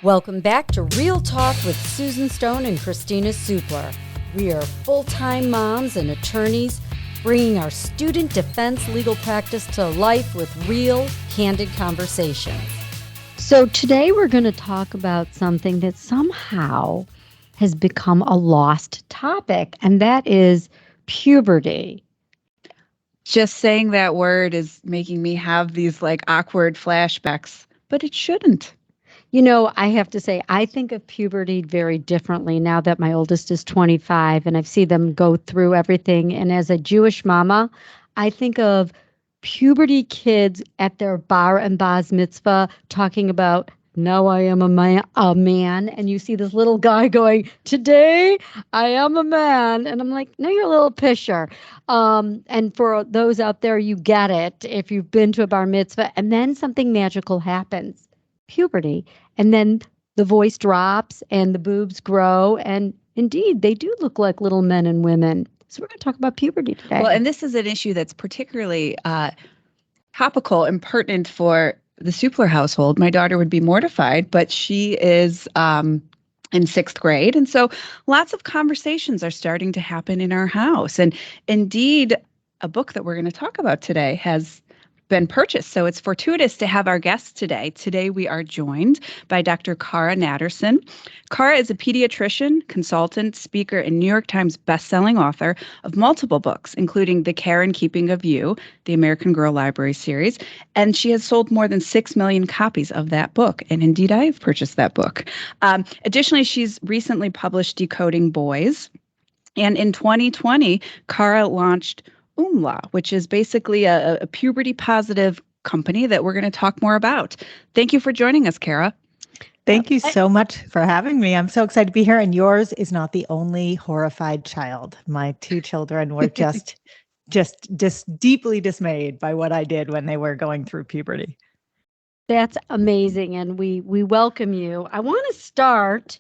Welcome back to Real Talk with Susan Stone and Kristina Supler. We are full-time moms and attorneys bringing our student defense legal practice to life with real, candid conversations. So today we're going to talk about something that somehow has become a lost topic, and that is puberty. Just saying that word is making me have these awkward flashbacks, but it shouldn't. You know, I have to say, I think of puberty very differently now that my oldest is 25 and I've seen them go through everything. And as a Jewish mama, I think of puberty kids at their bar and bas mitzvah talking about, now I am a man. And you see this little guy going, today I am a man. And I'm like, no, you're a little pisher. And for those out there, you get it if you've been to a bar mitzvah. And then something magical happens. Puberty, and then the voice drops and the boobs grow, and indeed they do look like little men and women. So we're going to talk about puberty today. Well, and this is an issue that's particularly topical and pertinent for the Supler household. My daughter would be mortified, but she is in sixth grade, and so lots of conversations are starting to happen in our house. And indeed, a book that we're going to talk about today has been purchased. So it's fortuitous to have our guests today. Today we are joined by Dr. Cara Natterson. Cara is a pediatrician, consultant, speaker, and New York Times bestselling author of multiple books, including The Care and Keeping of You, the American Girl Library series. And she has sold more than 6 million copies of that book. And indeed, I have purchased that book. Additionally, she's recently published Decoding Boys. And in 2020, Cara launched which is basically a puberty positive company that we're going to talk more about. Thank you for joining us, Cara. Thank you so much for having me. I'm so excited to be here. And yours is not the only horrified child. My 2 children were just deeply dismayed by what I did when they were going through puberty. That's amazing. And we welcome you. I want to start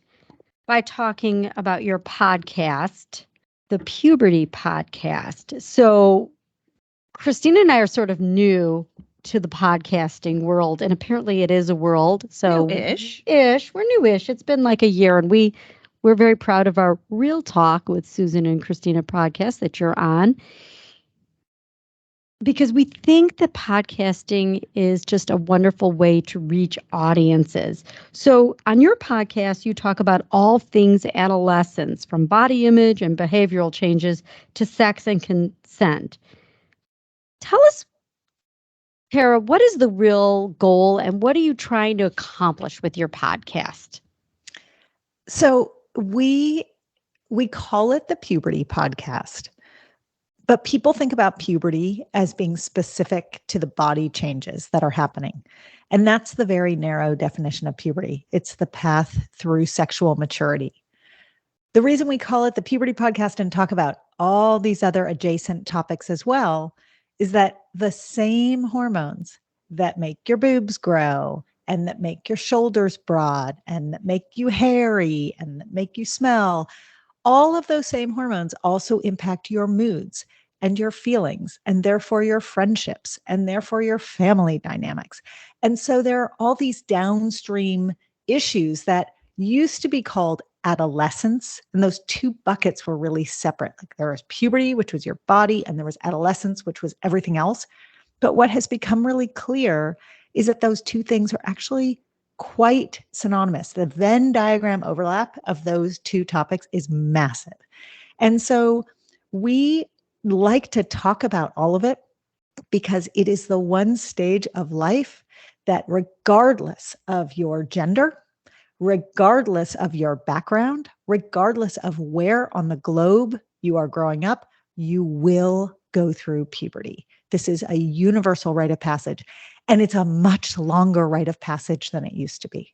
by talking about your podcast, the Puberty Podcast. So Kristina and I are sort of new to the podcasting world, and apparently it is a world. So New-ish. We're new-ish. It's been like a year, and we're very proud of our Real Talk with Susan and Kristina podcast that you're on, because we think that podcasting is just a wonderful way to reach audiences. So on your podcast, you talk about all things adolescence, from body image and behavioral changes to sex and consent. Tell us, Cara, what is the real goal and what are you trying to accomplish with your podcast? So we call it the Puberty Podcast. But people think about puberty as being specific to the body changes that are happening. And that's the very narrow definition of puberty. It's the path through sexual maturity. The reason we call it the Puberty Podcast and talk about all these other adjacent topics as well is that the same hormones that make your boobs grow and that make your shoulders broad and that make you hairy and that make you smell, all of those same hormones also impact your moods and your feelings, and therefore your friendships, and therefore your family dynamics. And so there are all these downstream issues that used to be called adolescence, and those 2 buckets were really separate. Like there was puberty, which was your body, and there was adolescence, which was everything else. But what has become really clear is that those 2 things are actually quite synonymous. The Venn diagram overlap of those 2 topics is massive. And so we like to talk about all of it because it is the one stage of life that, regardless of your gender, regardless of your background, regardless of where on the globe you are growing up, you will go through puberty. This is a universal rite of passage, and it's a much longer rite of passage than it used to be.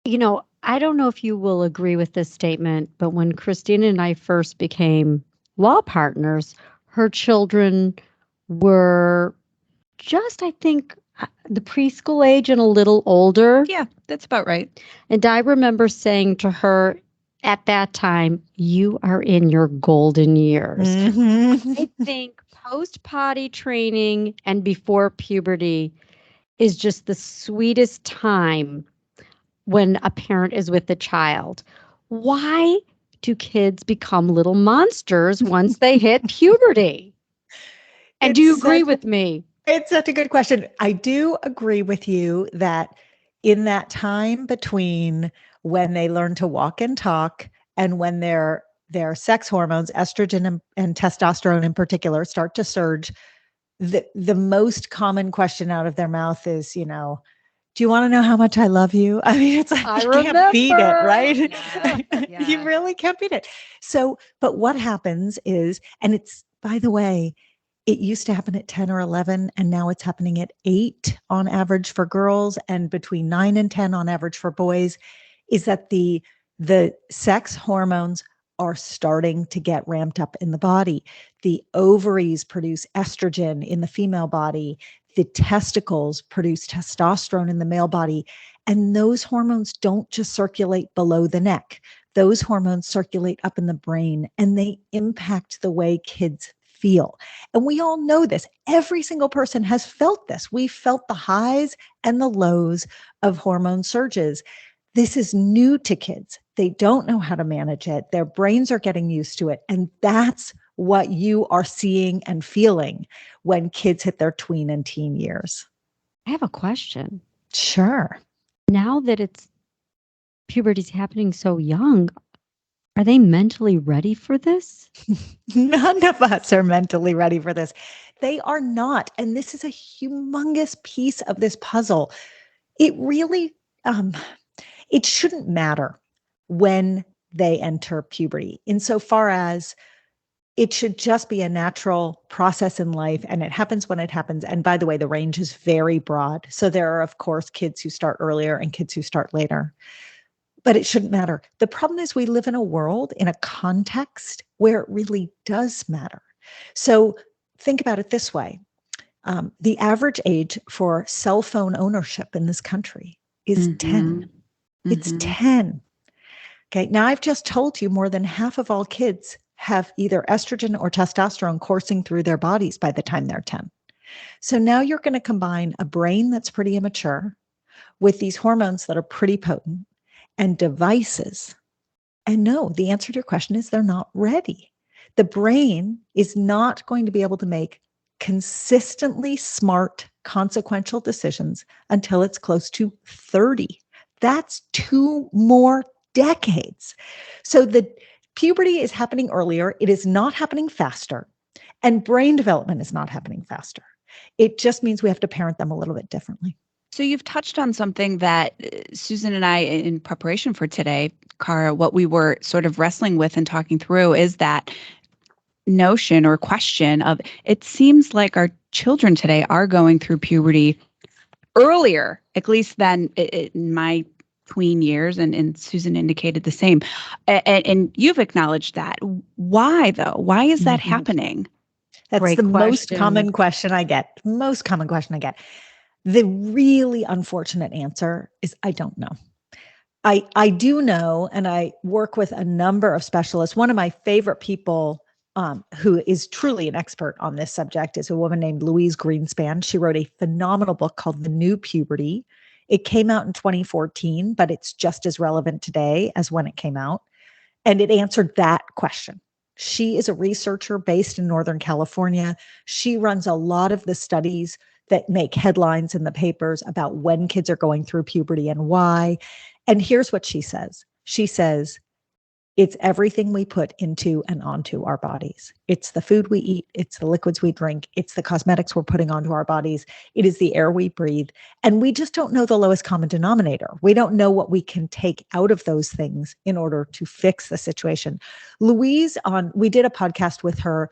You know, I don't know if you will agree with this statement, but when Kristina and I first became law partners, her children were just, I think, the preschool age and a little older. Yeah, that's about right. And I remember saying to her at that time, you are in your golden years. Mm-hmm. I think post-potty training and before puberty is just the sweetest time when a parent is with the child. Why do kids become little monsters once they hit puberty? And do you agree with me? It's such a good question. I do agree with you that in that time between when they learn to walk and talk and when their sex hormones, estrogen and testosterone in particular, start to surge, the most common question out of their mouth is, do you want to know how much I love you? I mean, it's like, you can't beat it, right? Yeah. You really can't beat it. So, but what happens is, and it's, by the way, it used to happen at 10 or 11, and now it's happening at 8 on average for girls and between 9 and 10 on average for boys, is that the sex hormones are starting to get ramped up in the body. The ovaries produce estrogen in the female body. The testicles produce testosterone in the male body. And those hormones don't just circulate below the neck. Those hormones circulate up in the brain, and they impact the way kids feel. And we all know this. Every single person has felt this. We felt the highs and the lows of hormone surges. This is new to kids. They don't know how to manage it. Their brains are getting used to it. And that's what you are seeing and feeling when kids hit their tween and teen years. I have a question. Sure. Now that puberty's happening so young, are they mentally ready for this? None of us are mentally ready for this. They are not. And this is a humongous piece of this puzzle. It really, it shouldn't matter when they enter puberty, insofar as it should just be a natural process in life, and it happens when it happens. And by the way, the range is very broad. So there are, of course, kids who start earlier and kids who start later. But it shouldn't matter. The problem is we live in a world, in a context where it really does matter. So think about it this way. The average age for cell phone ownership in this country is 10. It's 10. Okay. Now I've just told you more than half of all kids have either estrogen or testosterone coursing through their bodies by the time they're 10. So now you're going to combine a brain that's pretty immature with these hormones that are pretty potent and devices. And no, the answer to your question is they're not ready. The brain is not going to be able to make consistently smart, consequential decisions until it's close to 30. That's 2 more decades. So the puberty is happening earlier. It is not happening faster. And brain development is not happening faster. It just means we have to parent them a little bit differently. So you've touched on something that Susan and I, in preparation for today, Cara, what we were sort of wrestling with and talking through is that notion or question of, it seems like our children today are going through puberty earlier, at least than in my tween years, and Susan indicated the same. And you've acknowledged that. Why, though? Why is that happening? That's Great the most question. common question I get. Most common question I get. The really unfortunate answer is I don't know. I do know, and I work with a number of specialists. One of my favorite people who is truly an expert on this subject is a woman named Louise Greenspan. She wrote a phenomenal book called The New Puberty. It came out in 2014, but it's just as relevant today as when it came out. And it answered that question. She is a researcher based in Northern California. She runs a lot of the studies that make headlines in the papers about when kids are going through puberty and why. And here's what she says. She says, it's everything we put into and onto our bodies. It's the food we eat. It's the liquids we drink. It's the cosmetics we're putting onto our bodies. It is the air we breathe. And we just don't know the lowest common denominator. We don't know what we can take out of those things in order to fix the situation. Louise, we did a podcast with her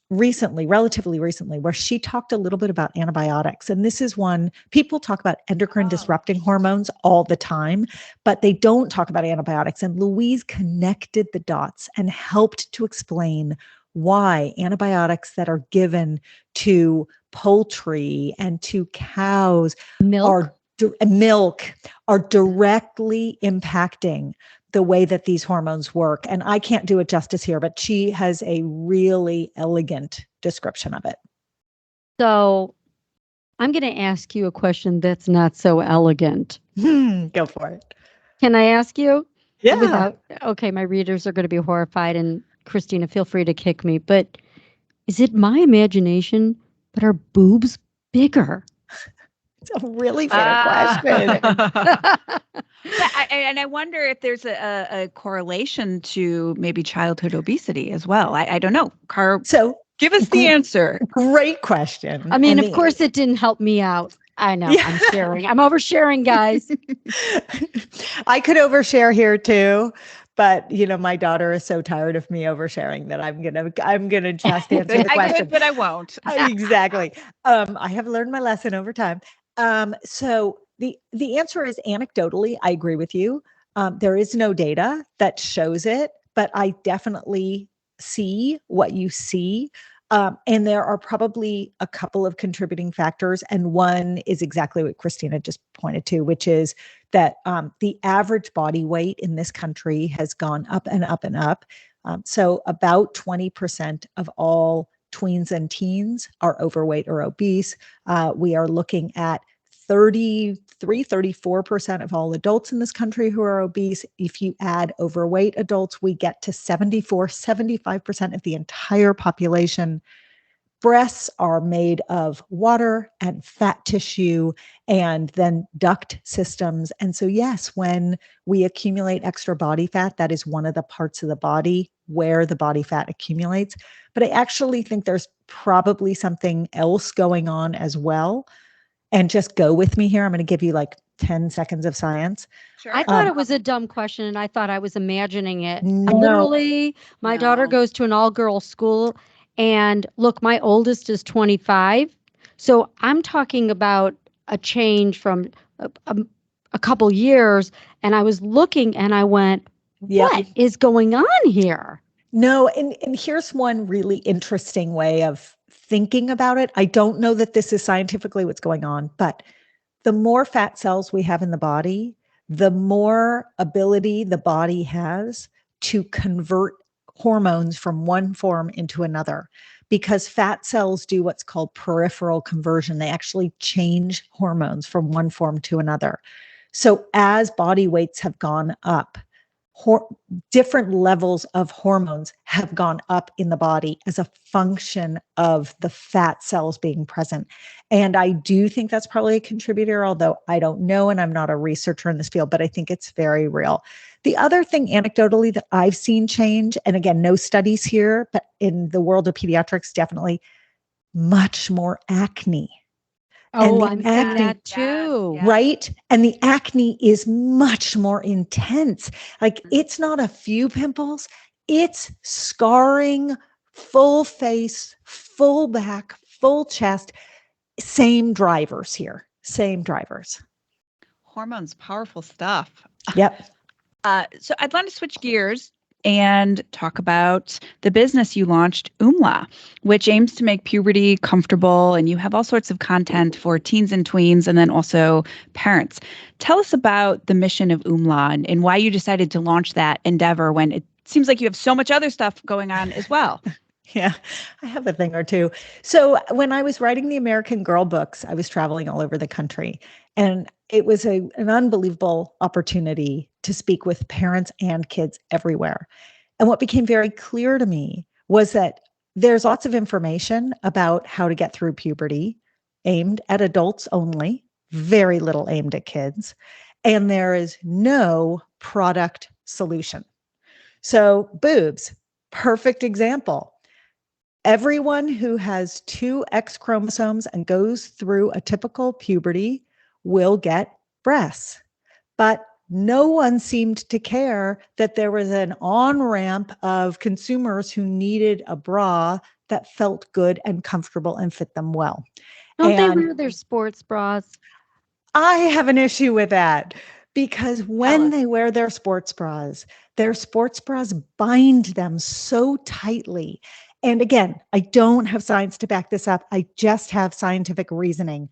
relatively recently, where she talked a little bit about antibiotics. And this is one, people talk about endocrine disrupting hormones all the time, but they don't talk about antibiotics. And Louise connected the dots and helped to explain why antibiotics that are given to poultry and to cows are directly impacting the way that these hormones work. And I can't do it justice here, but she has a really elegant description of it. So I'm going to ask you a question that's not so elegant. Go for it. Can I ask you? Yeah. Okay, my readers are going to be horrified, and Kristina, feel free to kick me. But is it my imagination, but are boobs bigger? It's a really fair question. And I wonder if there's a correlation to maybe childhood obesity as well. I don't know. So give us the answer. Great question. I mean, of course, it didn't help me out. I know. Yeah. I'm sharing. I'm oversharing, guys. I could overshare here too. But my daughter is so tired of me oversharing that I'm gonna just answer the question. I could, but I won't. Exactly. I have learned my lesson over time. So the answer is anecdotally, I agree with you. There is no data that shows it, but I definitely see what you see. And there are probably a couple of contributing factors. And one is exactly what Kristina just pointed to, which is that the average body weight in this country has gone up and up and up. So about 20% of all tweens and teens are overweight or obese. We are looking at 34% of all adults in this country who are obese. If you add overweight adults, we get to 75% of the entire population. Breasts are made of water and fat tissue and then duct systems. And so, yes, when we accumulate extra body fat, that is one of the parts of the body where the body fat accumulates. But I actually think there's probably something else going on as well. And just go with me here. I'm going to give you like 10 seconds of science. Sure. I thought it was a dumb question, and I thought I was imagining it. Literally, my daughter goes to an all-girls school, and look, my oldest is 25. So I'm talking about a change from a couple years, and I was looking, and I went, what is going on here? No, and here's one really interesting way of thinking about it. I don't know that this is scientifically what's going on, but the more fat cells we have in the body, the more ability the body has to convert hormones from one form into another, because fat cells do what's called peripheral conversion. They actually change hormones from one form to another. So as body weights have gone up, different levels of hormones have gone up in the body as a function of the fat cells being present. And I do think that's probably a contributor, although I don't know, and I'm not a researcher in this field, but I think it's very real. The other thing anecdotally that I've seen change, and again, no studies here, but in the world of pediatrics, definitely much more acne. Oh, I'm seeing that too. Right? And the acne is much more intense. Like, it's not a few pimples, it's scarring, full face, full back, full chest. Same drivers here. Same drivers. Hormones, powerful stuff. Yep. So I'd like to switch gears and talk about the business you launched, Oomla, which aims to make puberty comfortable, and you have all sorts of content for teens and tweens and then also parents. Tell us about the mission of Oomla and why you decided to launch that endeavor when it seems like you have so much other stuff going on as well. Yeah, I have a thing or two. So when I was writing the American Girl books, I was traveling all over the country, and it was an unbelievable opportunity to speak with parents and kids everywhere. And what became very clear to me was that there's lots of information about how to get through puberty aimed at adults only, very little aimed at kids, and there is no product solution. So boobs, perfect example. Everyone who has 2 X chromosomes and goes through a typical puberty will get breasts. But no one seemed to care that there was an on-ramp of consumers who needed a bra that felt good and comfortable and fit them well. Don't they wear their sports bras? I have an issue with that, because when they wear their sports bras bind them so tightly. And again, I don't have science to back this up. I just have scientific reasoning.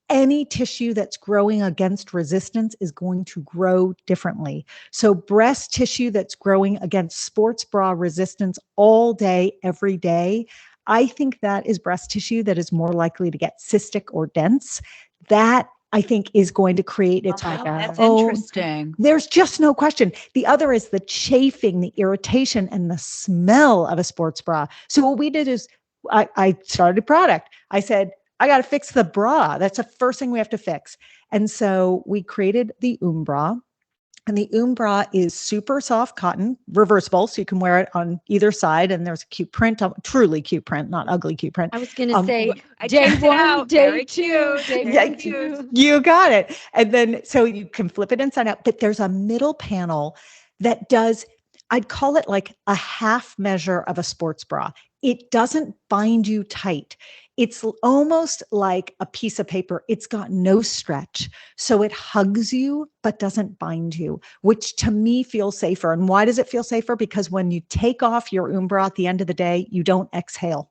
Any tissue that's growing against resistance is going to grow differently. So breast tissue that's growing against sports bra resistance all day, every day, I think that is breast tissue that is more likely to get cystic or dense. That I think is going to create its That's own. interesting. There's just no question. The other is the chafing, the irritation, and the smell of a sports bra. So what we did is I started a product. I said, I got to fix the bra. That's the first thing we have to fix. And so we created the bra. And the bra is super soft cotton, reversible, so you can wear it on either side. And there's a cute print, truly cute print, not ugly cute print. I was going to say, I day checked it one, out. day Very two, cute. day Very one, cute. two. You got it. And then, so you can flip it inside out, but there's a middle panel that does, I'd call it like a half measure of a sports bra. It doesn't bind you tight. It's almost like a piece of paper. It's got no stretch. So it hugs you, but doesn't bind you, which to me feels safer. And why does it feel safer? Because when you take off your bra at the end of the day, you don't exhale.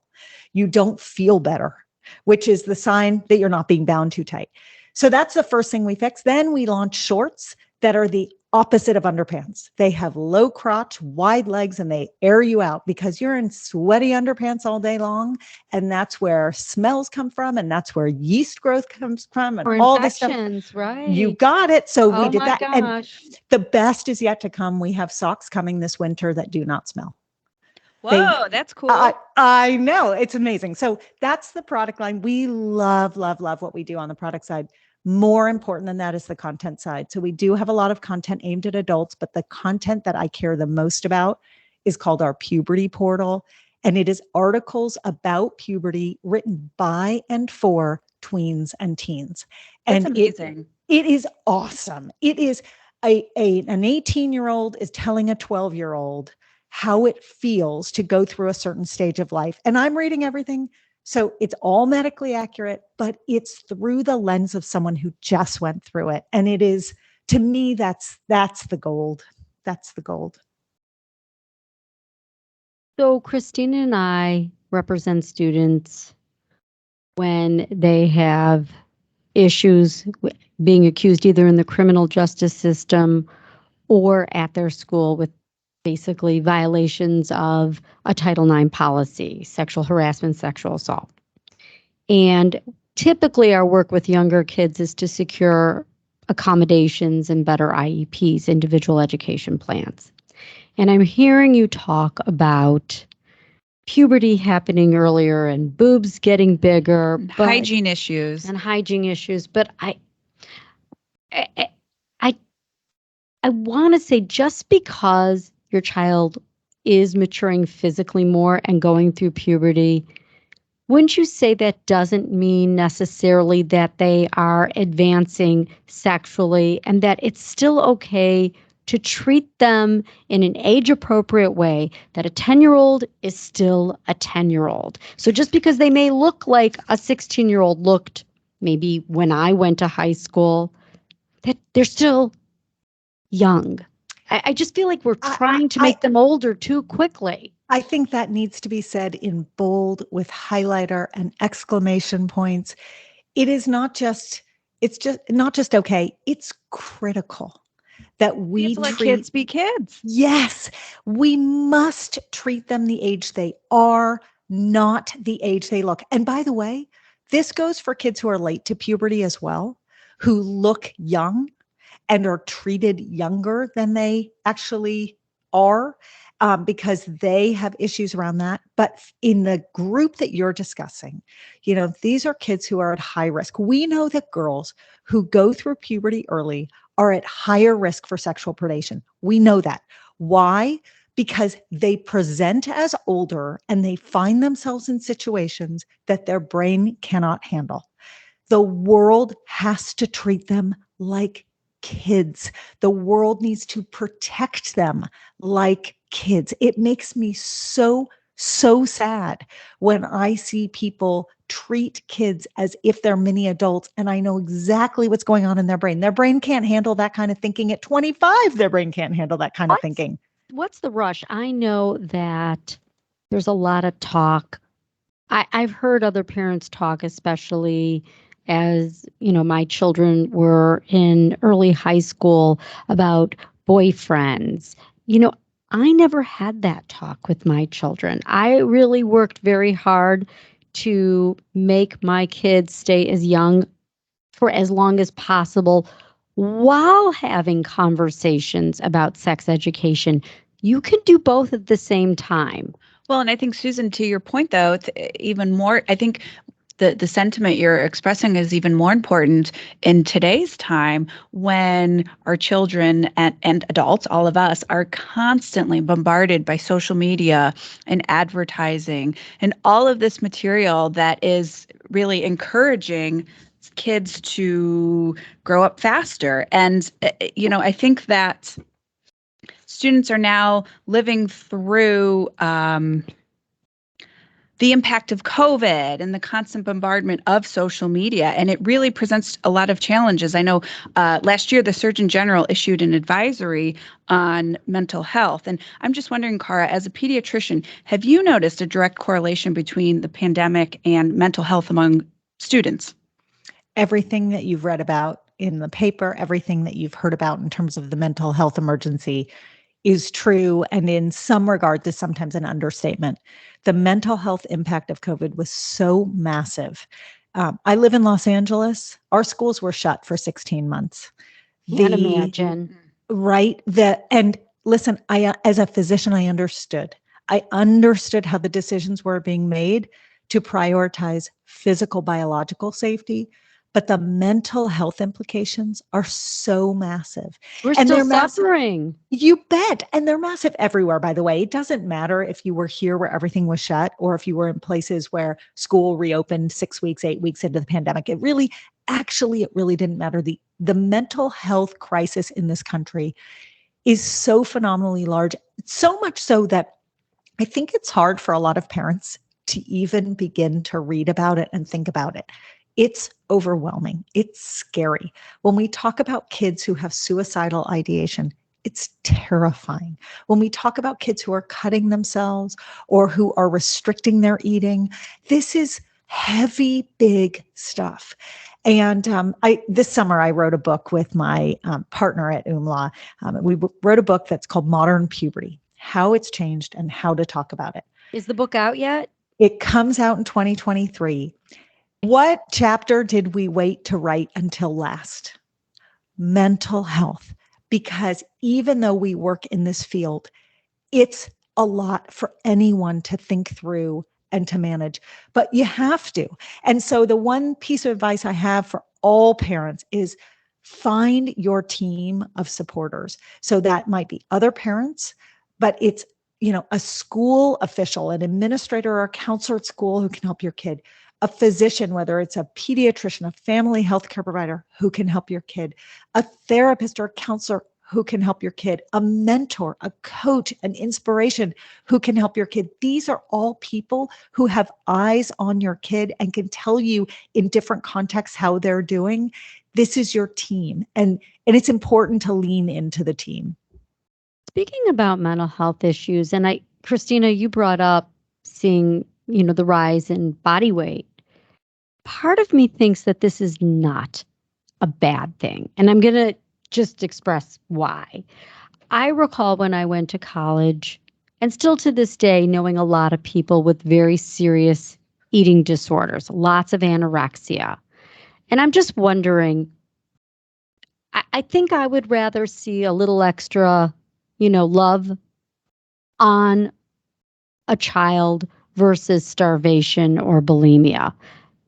You don't feel better, which is the sign that you're not being bound too tight. So that's the first thing we fix. Then we launch shorts that are the opposite of underpants. They have low crotch, wide legs, and they air you out because you're in sweaty underpants all day long. And that's where smells come from. And that's where yeast growth comes from and Or all this stuff. infections, right? You got it. So we did that. Gosh. And the best is yet to come. We have socks coming this winter that do not smell. Whoa, that's cool. I know. It's amazing. So that's the product line. We love, love, love what we do on the product side. More important than that is the content side. So we do have a lot of content aimed at adults, but the content that I care the most about is called our Puberty Portal. And it is articles about puberty written by and for tweens and teens. That's and amazing. It is awesome. It is an 18-year-old is telling a 12-year-old how it feels to go through a certain stage of life. And I'm reading everything. So it's all medically accurate, but it's through the lens of someone who just went through it. And it is, to me, that's the gold. That's the gold. So Kristina and I represent students when they have issues being accused either in the criminal justice system or at their school with basically violations of a Title IX policy, sexual harassment, sexual assault. And typically our work with younger kids is to secure accommodations and better IEPs, individual education plans. And I'm hearing you talk about puberty happening earlier and boobs getting bigger, hygiene issues. But I want to say, just because your child is maturing physically more and going through puberty, wouldn't you say that doesn't mean necessarily that they are advancing sexually, and that it's still okay to treat them in an age-appropriate way, that a 10-year-old is still a 10-year-old? So just because they may look like a 16-year-old looked maybe when I went to high school, that they're still young. I just feel like we're trying to make them older too quickly. I think that needs to be said in bold with highlighter and exclamation points. It's just not just okay, it's critical that we let kids be kids. Yes, we must treat them the age they are, not the age they look. And by the way, this goes for kids who are late to puberty as well, who look young and are treated younger than they actually are, because they have issues around that. But in the group that you're discussing, these are kids who are at high risk. We know that girls who go through puberty early are at higher risk for sexual predation. We know that. Why? Because they present as older and they find themselves in situations that their brain cannot handle. The world has to treat them like kids. The world needs to protect them like kids. It makes me so sad when I see people treat kids as if they're mini adults, and I know exactly what's going on in their brain. Their brain can't handle that kind of thinking. At 25, their brain can't handle that kind of thinking. What's the rush? I know that there's a lot of talk. I've heard other parents talk, especially as, my children were in early high school, about boyfriends. I never had that talk with my children. I really worked very hard to make my kids stay as young for as long as possible while having conversations about sex education. You can do both at the same time. Well, and I think, Susan, to your point, though, it's even more, I think the sentiment you're expressing is even more important in today's time when our children and adults, all of us, are constantly bombarded by social media and advertising and all of this material that is really encouraging kids to grow up faster. And, I think that students are now living through the impact of COVID and the constant bombardment of social media. And it really presents a lot of challenges. I know last year, the Surgeon General issued an advisory on mental health. And I'm just wondering, Cara, as a pediatrician, have you noticed a direct correlation between the pandemic and mental health among students? Everything that you've read about in the paper, everything that you've heard about in terms of the mental health emergency is true. And in some regard, this is sometimes an understatement. The mental health impact of COVID was so massive. I live in Los Angeles. Our schools were shut for 16 months. Can't imagine. Right. And listen, as a physician, I understood. I understood how the decisions were being made to prioritize physical, biological safety. But the mental health implications are so massive. We're still suffering. You bet. And they're massive everywhere, by the way. It doesn't matter if you were here where everything was shut or if you were in places where school reopened 6 weeks, 8 weeks into the pandemic. It really didn't matter. The mental health crisis in this country is so phenomenally large, so much so that I think it's hard for a lot of parents to even begin to read about it and think about it. It's overwhelming. It's scary. When we talk about kids who have suicidal ideation, it's terrifying. When we talk about kids who are cutting themselves or who are restricting their eating, this is heavy, big stuff. And this summer, I wrote a book with my partner at UMLA. We wrote a book that's called Modern Puberty, How It's Changed and How to Talk About It. Is the book out yet? It comes out in 2023. What chapter did we wait to write until last? Mental health. Because even though we work in this field, it's a lot for anyone to think through and to manage, but you have to. And so the one piece of advice I have for all parents is find your team of supporters. So that might be other parents, but it's, a school official, an administrator or a counselor at school who can help your kid. A physician, whether it's a pediatrician, a family healthcare provider who can help your kid, a therapist or a counselor who can help your kid, a mentor, a coach, an inspiration who can help your kid. These are all people who have eyes on your kid and can tell you in different contexts how they're doing. This is your team. And it's important to lean into the team. Speaking about mental health issues, and Kristina, you brought up seeing the rise in body weight. Part of me thinks that this is not a bad thing. And I'm going to just express why. I recall when I went to college, and still to this day, knowing a lot of people with very serious eating disorders, lots of anorexia. And I'm just wondering, I think I would rather see a little extra, love on a child versus starvation or bulimia.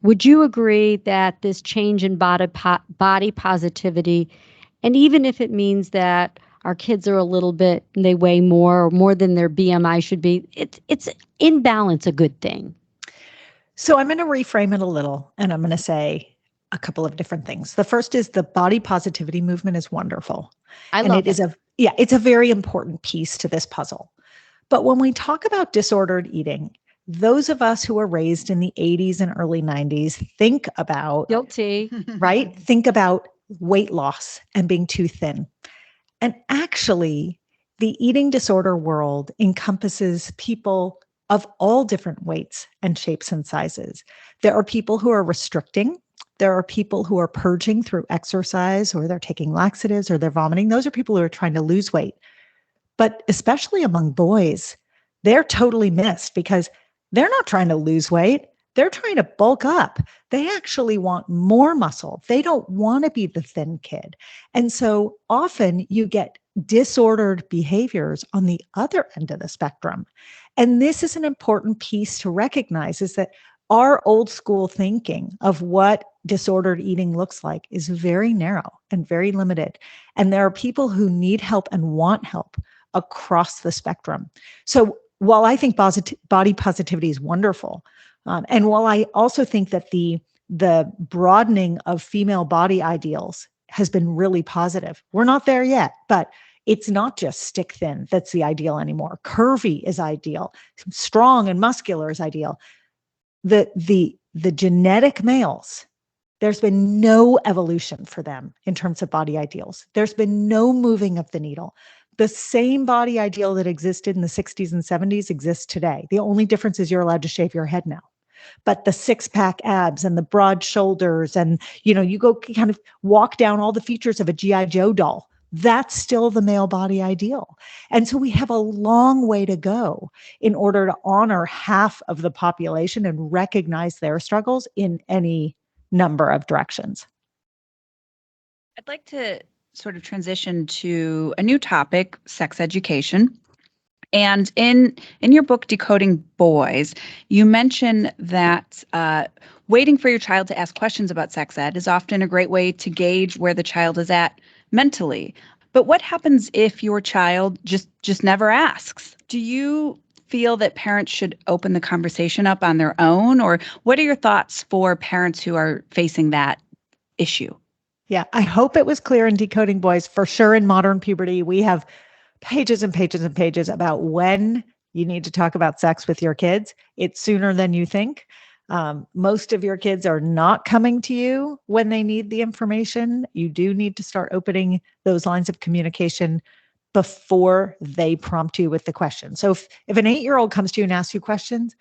Would you agree that this change in body positivity, and even if it means that our kids are a little bit, they weigh more or more than their BMI should be, it's in balance a good thing? So I'm going to reframe it a little, and I'm going to say a couple of different things. The first is the body positivity movement is wonderful. I love it. It's a very important piece to this puzzle. But when we talk about disordered eating, those of us who were raised in the 80s and early 90s think about, guilty, right? Think about weight loss and being too thin. And actually, the eating disorder world encompasses people of all different weights and shapes and sizes. There are people who are restricting. There are people who are purging through exercise, or they're taking laxatives, or they're vomiting. Those are people who are trying to lose weight. But especially among boys, they're totally missed because they're not trying to lose weight. They're trying to bulk up. They actually want more muscle. They don't want to be the thin kid. And so often you get disordered behaviors on the other end of the spectrum. And this is an important piece to recognize, is that our old school thinking of what disordered eating looks like is very narrow and very limited. And there are people who need help and want help across the spectrum. So while I think body positivity is wonderful, and while I also think that the broadening of female body ideals has been really positive, we're not there yet, but it's not just stick thin that's the ideal anymore. Curvy is ideal. Strong and muscular is ideal. The genetic males, there's been no evolution for them in terms of body ideals. There's been no moving of the needle. The same body ideal that existed in the 60s and 70s exists today. The only difference is you're allowed to shave your head now. But the six-pack abs and the broad shoulders and, you go kind of walk down all the features of a G.I. Joe doll. That's still the male body ideal. And so we have a long way to go in order to honor half of the population and recognize their struggles in any number of directions. I'd like to sort of transition to a new topic, sex education. And in your book, Decoding Boys, you mention that waiting for your child to ask questions about sex ed is often a great way to gauge where the child is at mentally. But what happens if your child just never asks? Do you feel that parents should open the conversation up on their own? Or what are your thoughts for parents who are facing that issue? Yeah, I hope it was clear in Decoding Boys. For sure, in Modern Puberty, we have pages and pages and pages about when you need to talk about sex with your kids. It's sooner than you think. Most of your kids are not coming to you when they need the information. You do need to start opening those lines of communication before they prompt you with the question. So if an 8-year-old comes to you and asks you questions,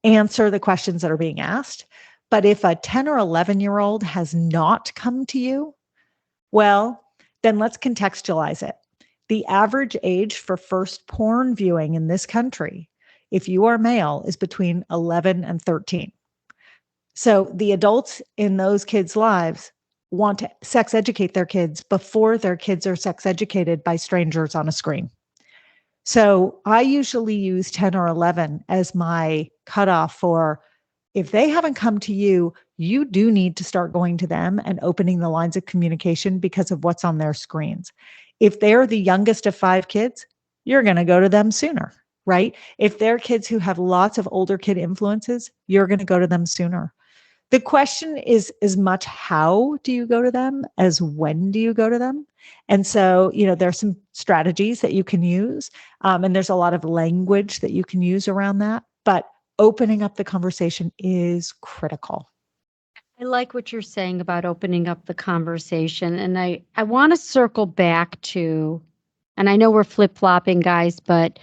answer the questions that are being asked. But if a 10 or 11-year-old has not come to you, well, then let's contextualize it. The average age for first porn viewing in this country, if you are male, is between 11 and 13. So the adults in those kids' lives want to sex educate their kids before their kids are sex educated by strangers on a screen. So I usually use 10 or 11 as my cutoff for, if they haven't come to you, you do need to start going to them and opening the lines of communication because of what's on their screens. If they're the youngest of 5 kids, you're going to go to them sooner, right? If they're kids who have lots of older kid influences, you're going to go to them sooner. The question is as much how do you go to them as when do you go to them? And so, there's some strategies that you can use, and there's a lot of language that you can use around that. But opening up the conversation is critical. I like what you're saying about opening up the conversation. And I want to circle back to, and I know we're flip-flopping, guys, but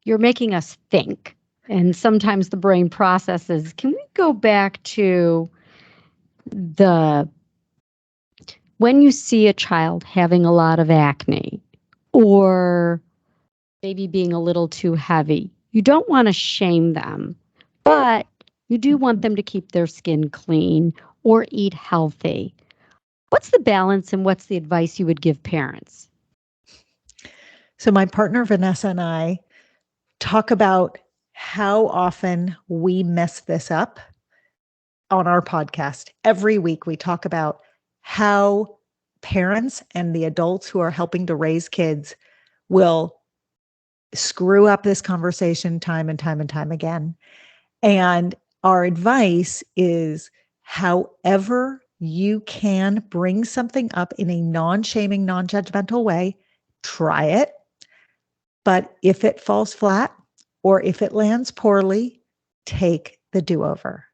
you're making us think. And sometimes the brain processes. Can we go back to when you see a child having a lot of acne or maybe being a little too heavy, you don't want to shame them, but you do want them to keep their skin clean or eat healthy. What's the balance and what's the advice you would give parents? So my partner, Vanessa, and I talk about how often we mess this up on our podcast. Every week we talk about how parents and the adults who are helping to raise kids will screw up this conversation time and time and time again. And our advice is, however you can bring something up in a non-shaming, non-judgmental way, try it. But if it falls flat or if it lands poorly, take the do-over.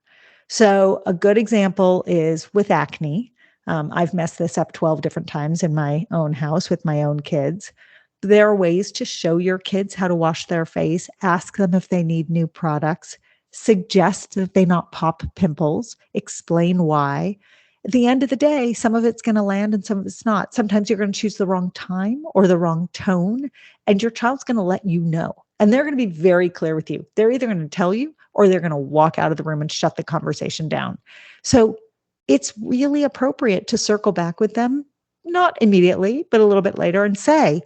So a good example is with acne. I've messed this up 12 different times in my own house with my own kids. There are ways to show your kids how to wash their face, ask them if they need new products, suggest that they not pop pimples, explain why. at the end of the day, some of it's going to land and some of it's not. Sometimes you're going to choose the wrong time or the wrong tone, and your child's going to let you know. And they're going to be very clear with you. They're either going to tell you or they're going to walk out of the room and shut the conversation down. So it's really appropriate to circle back with them, not immediately, but a little bit later, and say,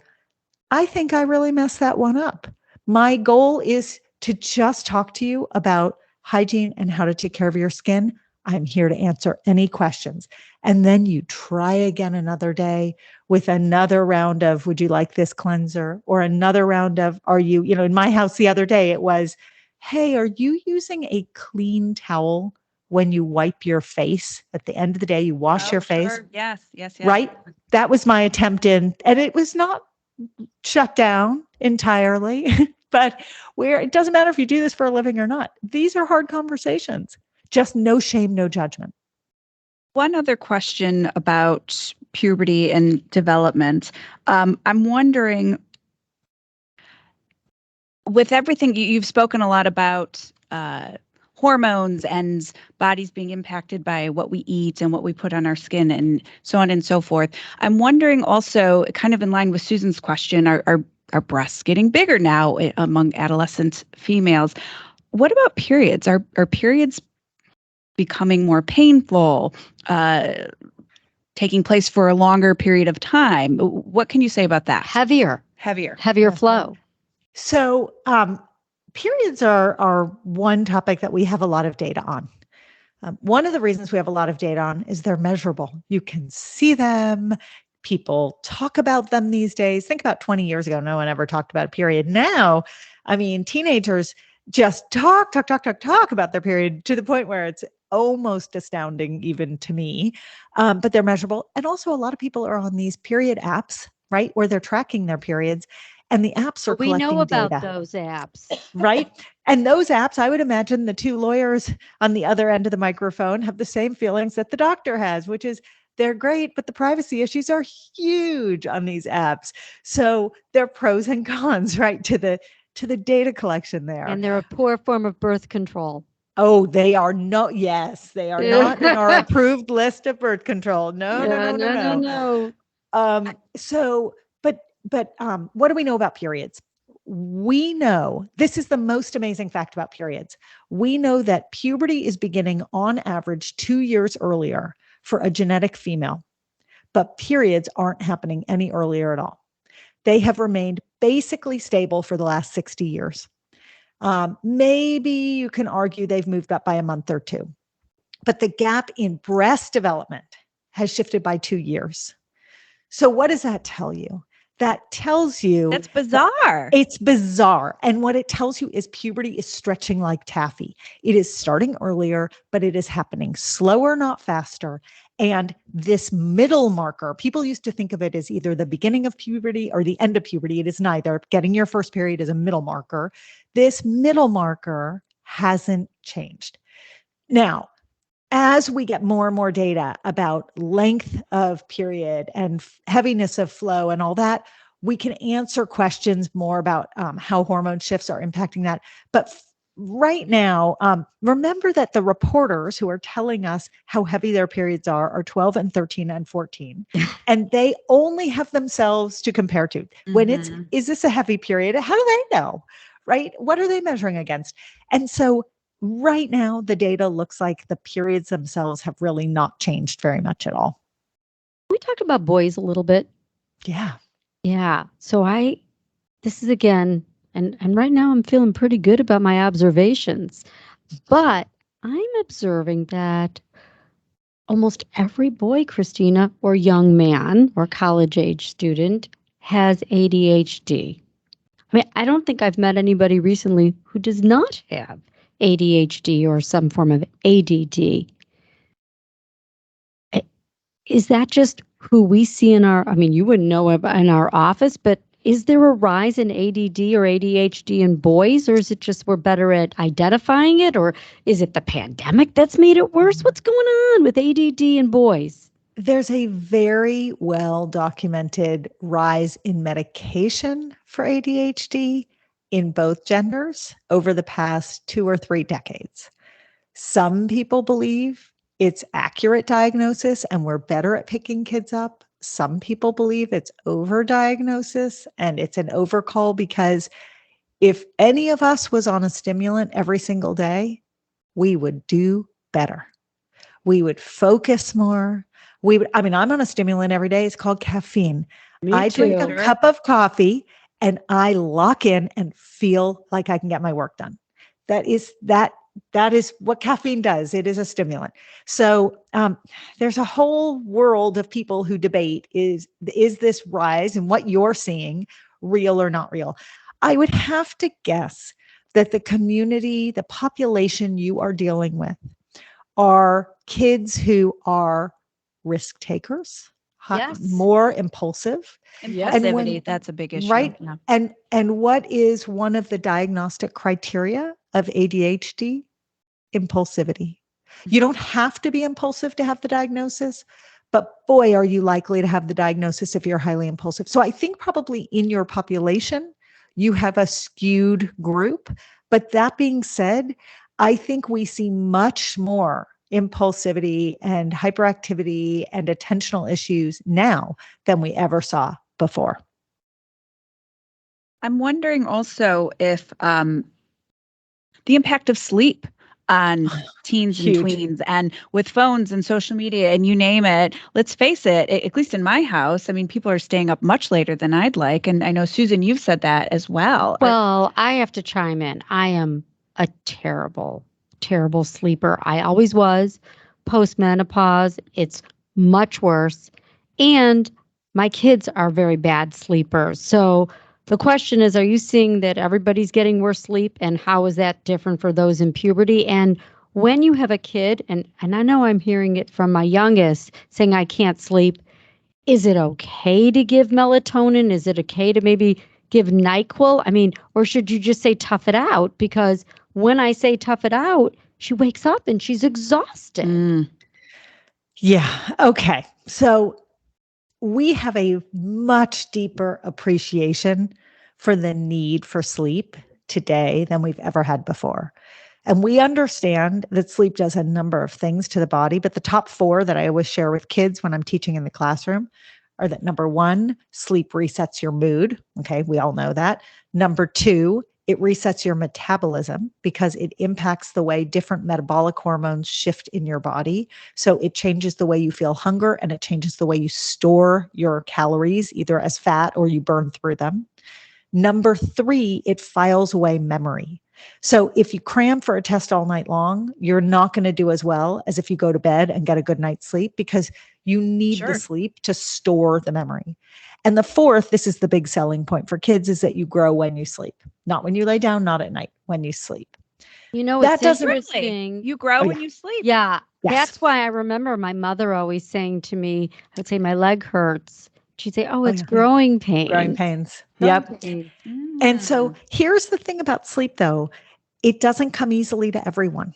I think I really messed that one up. My goal is to just talk to you about hygiene and how to take care of your skin. I'm here to answer any questions. And then you try again another day with another round of, would you like this cleanser? Or another round of, are you, in my house the other day, it was, hey, are you using a clean towel when you wipe your face? At the end of the day, you wash your face. Sure. Yes. Right? That was my attempt and it was not shut down entirely, but it doesn't matter if you do this for a living or not. These are hard conversations. Just no shame, no judgment. One other question about puberty and development. I'm wondering, with everything, you've spoken a lot about hormones and bodies being impacted by what we eat and what we put on our skin and so on and so forth. I'm wondering also, kind of in line with Susan's question, are breasts getting bigger now among adolescent females? What about periods? Are periods becoming more painful, taking place for a longer period of time? What can you say about that? Heavier flow. So periods are one topic that we have a lot of data on. One of the reasons we have a lot of data on is they're measurable. You can see them. People talk about them these days. Think about 20 years ago, no one ever talked about a period. Now, teenagers just talk about their period to the point where it's almost astounding even to me, but they're measurable. And also a lot of people are on these period apps, right, where they're tracking their periods, and the apps are collecting data. We know about those apps. Right? And those apps, I would imagine the two lawyers on the other end of the microphone have the same feelings that the doctor has, which is they're great, but the privacy issues are huge on these apps. So there are pros and cons, right, to the data collection there. And they're a poor form of birth control. Oh, they are not. Yes, they are not in our approved list of birth control. No. But what do we know about periods? We know, this is the most amazing fact about periods. We know that puberty is beginning on average 2 years earlier for a genetic female, but periods aren't happening any earlier at all. They have remained basically stable for the last 60 years. Maybe you can argue they've moved up by a month or two, but the gap in breast development has shifted by 2 years. So what does that tell you? That tells you that's bizarre. It's bizarre. And what it tells you is puberty is stretching like taffy. It is starting earlier, but it is happening slower, not faster. And this middle marker, people used to think of it as either the beginning of puberty or the end of puberty. It is neither. Getting your first period is a middle marker. This middle marker hasn't changed. Now, as we get more and more data about length of period and heaviness of flow and all that, we can answer questions more about how hormone shifts are impacting that. But right now, remember that the reporters who are telling us how heavy their periods are 12 and 13 and 14. And they only have themselves to compare to. When is this a heavy period? How do they know? Right? What are they measuring against? And so right now, the data looks like the periods themselves have really not changed very much at all. We talked about boys a little bit. Yeah. So this is again, and right now I'm feeling pretty good about my observations, but I'm observing that almost every boy, Kristina, or young man or college age student has ADHD. I don't think I've met anybody recently who does not have ADHD or some form of ADD. Is that just who we see in you wouldn't know in our office, but is there a rise in ADD or ADHD in boys, or is it just we're better at identifying it, or is it the pandemic that's made it worse? What's going on with ADD in boys? There's a very well documented rise in medication for ADHD in both genders over the past 2 or 3 decades. Some people believe it's accurate diagnosis and we're better at picking kids up. Some people believe it's overdiagnosis and it's an overcall, because if any of us was on a stimulant every single day, we would do better. We would focus more. I'm on a stimulant every day. It's called caffeine. I drink a cup of coffee and I lock in and feel like I can get my work done. That is what caffeine does. It is a stimulant. So there's a whole world of people who debate, is this rise and what you're seeing real or not real? I would have to guess that the community, the population you are dealing with are kids who are risk takers, more impulsive. Impulsivity, that's a big issue. Right. Yeah. And what is one of the diagnostic criteria of ADHD? Impulsivity. You don't have to be impulsive to have the diagnosis, but boy, are you likely to have the diagnosis if you're highly impulsive. So I think probably in your population, you have a skewed group. But that being said, I think we see much more impulsivity and hyperactivity and attentional issues now than we ever saw before. I'm wondering also if the impact of sleep on teens and tweens, and with phones and social media and you name it. Let's face it, at least in my house, I mean, people are staying up much later than I'd like. And I know, Susan, you've said that as well. Well, I have to chime in. I am a terrible sleeper. I always was. Post-menopause, it's much worse. And my kids are very bad sleepers. So the question is, are you seeing that everybody's getting worse sleep? And how is that different for those in puberty? And when you have a kid, and I know I'm hearing it from my youngest saying, I can't sleep. Is it okay to give melatonin? Is it okay to maybe give NyQuil? I mean, or should you just say tough it out? Because when I say tough it out, she wakes up and she's exhausted. Yeah. Okay. So we have a much deeper appreciation for the need for sleep today than we've ever had before. And we understand that sleep does a number of things to the body, but the top 4 that I always share with kids when I'm teaching in the classroom are that number 1, sleep resets your mood. Okay, we all know that. Number 2, it resets your metabolism because it impacts the way different metabolic hormones shift in your body. So it changes the way you feel hunger and it changes the way you store your calories, either as fat or you burn through them. Number 3, it files away memory. So if you cram for a test all night long, you're not going to do as well as if you go to bed and get a good night's sleep, because you need the sleep to store the memory. And the 4th, this is the big selling point for kids, is that you grow when you sleep, not when you lay down, not at night, when you sleep. You know, that it's doesn't interesting. You grow when you sleep. Yeah. Yes. That's why I remember my mother always saying to me, I'd say my leg hurts. She'd say, oh, it's growing pains. Growing pains. Yep. And so here's the thing about sleep, though. It doesn't come easily to everyone,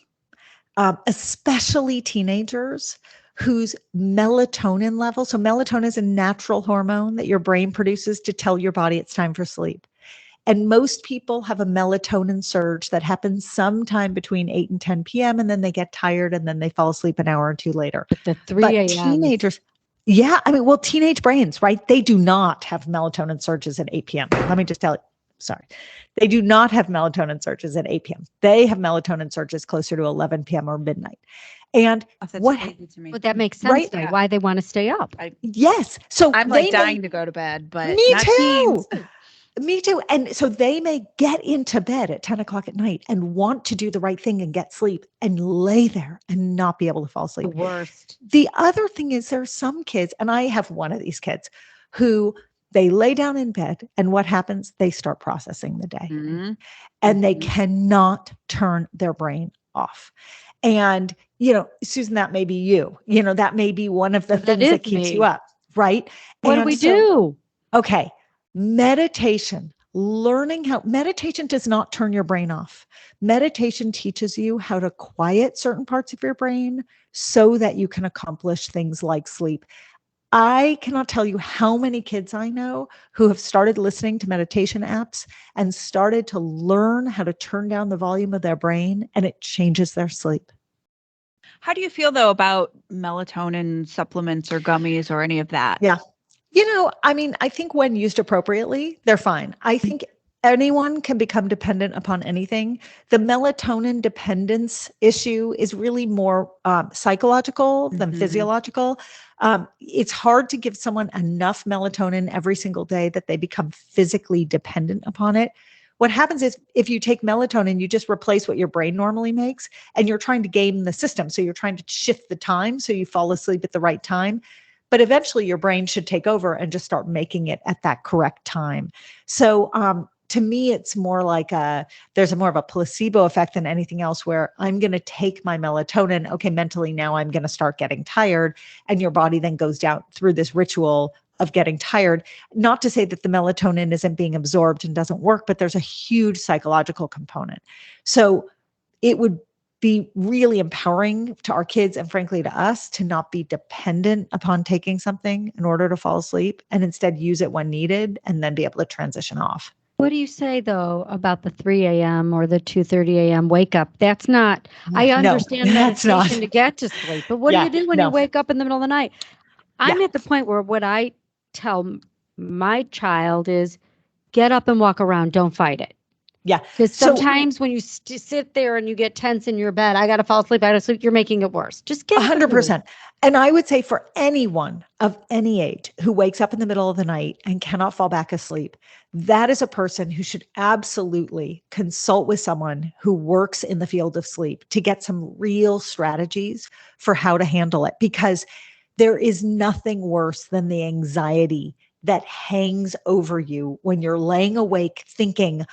especially teenagers whose melatonin level. So melatonin is a natural hormone that your brain produces to tell your body it's time for sleep. And most people have a melatonin surge that happens sometime between 8 and 10 p.m. And then they get tired and then they fall asleep an hour or 2 later. But the 3 a.m. teenagers, teenage brains, right? They do not have melatonin surges at 8 p.m. Let me just tell you. Sorry. They do not have melatonin surges at 8 p.m. They have melatonin surges closer to 11 p.m. or midnight. And but that makes sense, right? Though, why they want to stay up. Yes. So I'm like dying to go to bed, but me not too. Teens. Me too. And so they may get into bed at 10 o'clock at night and want to do the right thing and get sleep and lay there and not be able to fall asleep. The worst. The other thing is there are some kids, and I have one of these kids, who they lay down in bed and what happens? They start processing the day and they cannot turn their brain off. And, Susan, that may be you, that may be one of the things that keeps you up, right? What do we do? Okay. Meditation, meditation does not turn your brain off. Meditation teaches you how to quiet certain parts of your brain so that you can accomplish things like sleep. I cannot tell you how many kids I know who have started listening to meditation apps and started to learn how to turn down the volume of their brain, and it changes their sleep. How do you feel though about melatonin supplements or gummies or any of that? Yeah. I think when used appropriately, they're fine. I think anyone can become dependent upon anything. The melatonin dependence issue is really more psychological than physiological. It's hard to give someone enough melatonin every single day that they become physically dependent upon it. What happens is if you take melatonin, you just replace what your brain normally makes, and you're trying to game the system. So you're trying to shift the time so you fall asleep at the right time. But eventually your brain should take over and just start making it at that correct time. So to me, it's more like there's more of a placebo effect than anything else, where I'm going to take my melatonin. Okay, mentally now I'm going to start getting tired. And your body then goes down through this ritual of getting tired. Not to say that the melatonin isn't being absorbed and doesn't work, but there's a huge psychological component. So it would be really empowering to our kids and frankly to us to not be dependent upon taking something in order to fall asleep, and instead use it when needed and then be able to transition off. What do you say, though, about the 3 a.m. or the 2:30 a.m. wake up? That's not, I understand meditation to get to sleep, but what do you do when you wake up in the middle of the night? I'm at the point where what I tell my child is get up and walk around. Don't fight it. Yeah. Because sometimes when you sit there and you get tense in your bed, I got to fall asleep, I got to sleep, you're making it worse. Just get 100%. And I would say for anyone of any age who wakes up in the middle of the night and cannot fall back asleep, that is a person who should absolutely consult with someone who works in the field of sleep to get some real strategies for how to handle it. Because there is nothing worse than the anxiety that hangs over you when you're laying awake thinking,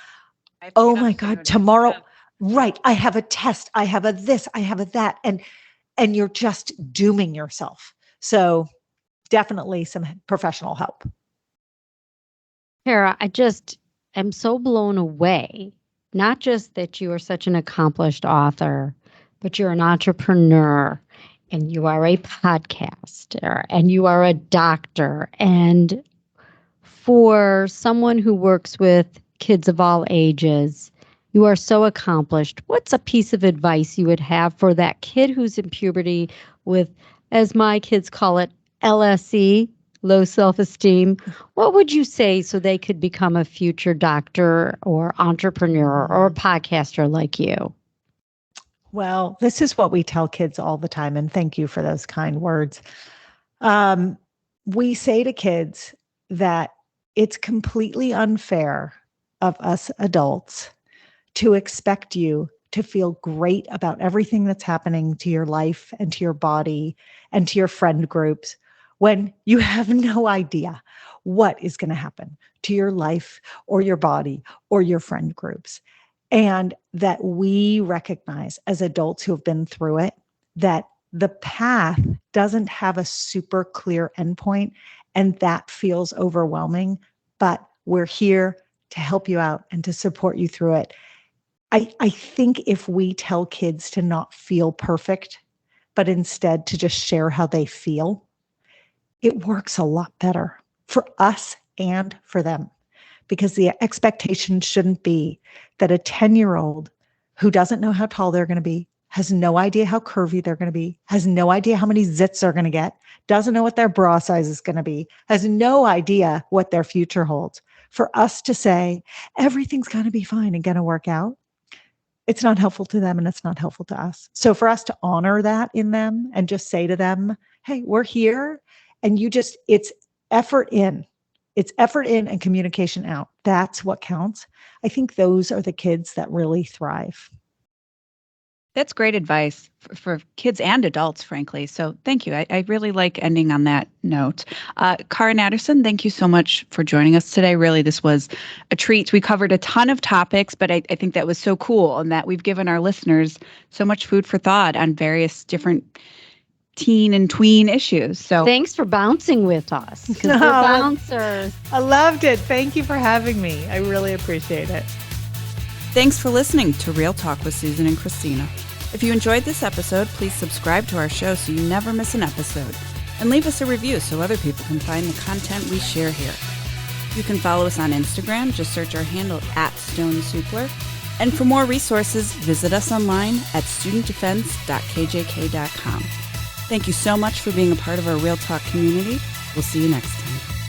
oh my God, tomorrow, right, I have a test, I have a this, I have a that, and you're just dooming yourself. So definitely some professional help. Cara, I just am so blown away, not just that you are such an accomplished author, but you're an entrepreneur, and you are a podcaster, and you are a doctor. And for someone who works with kids of all ages, you are so accomplished. What's a piece of advice you would have for that kid who's in puberty with, as my kids call it, LSE, low self-esteem? What would you say so they could become a future doctor or entrepreneur or a podcaster like you? Well, this is what we tell kids all the time, and thank you for those kind words. We say to kids that it's completely unfair of us adults to expect you to feel great about everything that's happening to your life and to your body and to your friend groups when you have no idea what is going to happen to your life or your body or your friend groups. And that we recognize as adults who have been through it, that the path doesn't have a super clear endpoint, and that feels overwhelming, but we're here to help you out and to support you through it. I think if we tell kids to not feel perfect, but instead to just share how they feel, it works a lot better for us and for them. Because the expectation shouldn't be that a 10-year-old who doesn't know how tall they're going to be, has no idea how curvy they're going to be, has no idea how many zits they're going to get, doesn't know what their bra size is going to be, has no idea what their future holds. For us to say, everything's going to be fine and going to work out, it's not helpful to them and it's not helpful to us. So for us to honor that in them and just say to them, hey, we're here, and it's effort in. It's effort in and communication out. That's what counts. I think those are the kids that really thrive. That's great advice for kids and adults, frankly. So thank you. I really like ending on that note. Cara Natterson, thank you so much for joining us today. Really, this was a treat. We covered a ton of topics, but I think that was so cool, and that we've given our listeners so much food for thought on various different teen and tween issues. So thanks for bouncing with us, because we're bouncers. I loved it. Thank you for having me. I really appreciate it. Thanks for listening to Real Talk with Susan and Kristina. If you enjoyed this episode, please subscribe to our show so you never miss an episode, and leave us a review so other people can find the content we share here. You can follow us on Instagram. Just search our handle @StoneSupler. And for more resources, visit us online at studentdefense.kjk.com. Thank you so much for being a part of our Real Talk community. We'll see you next time.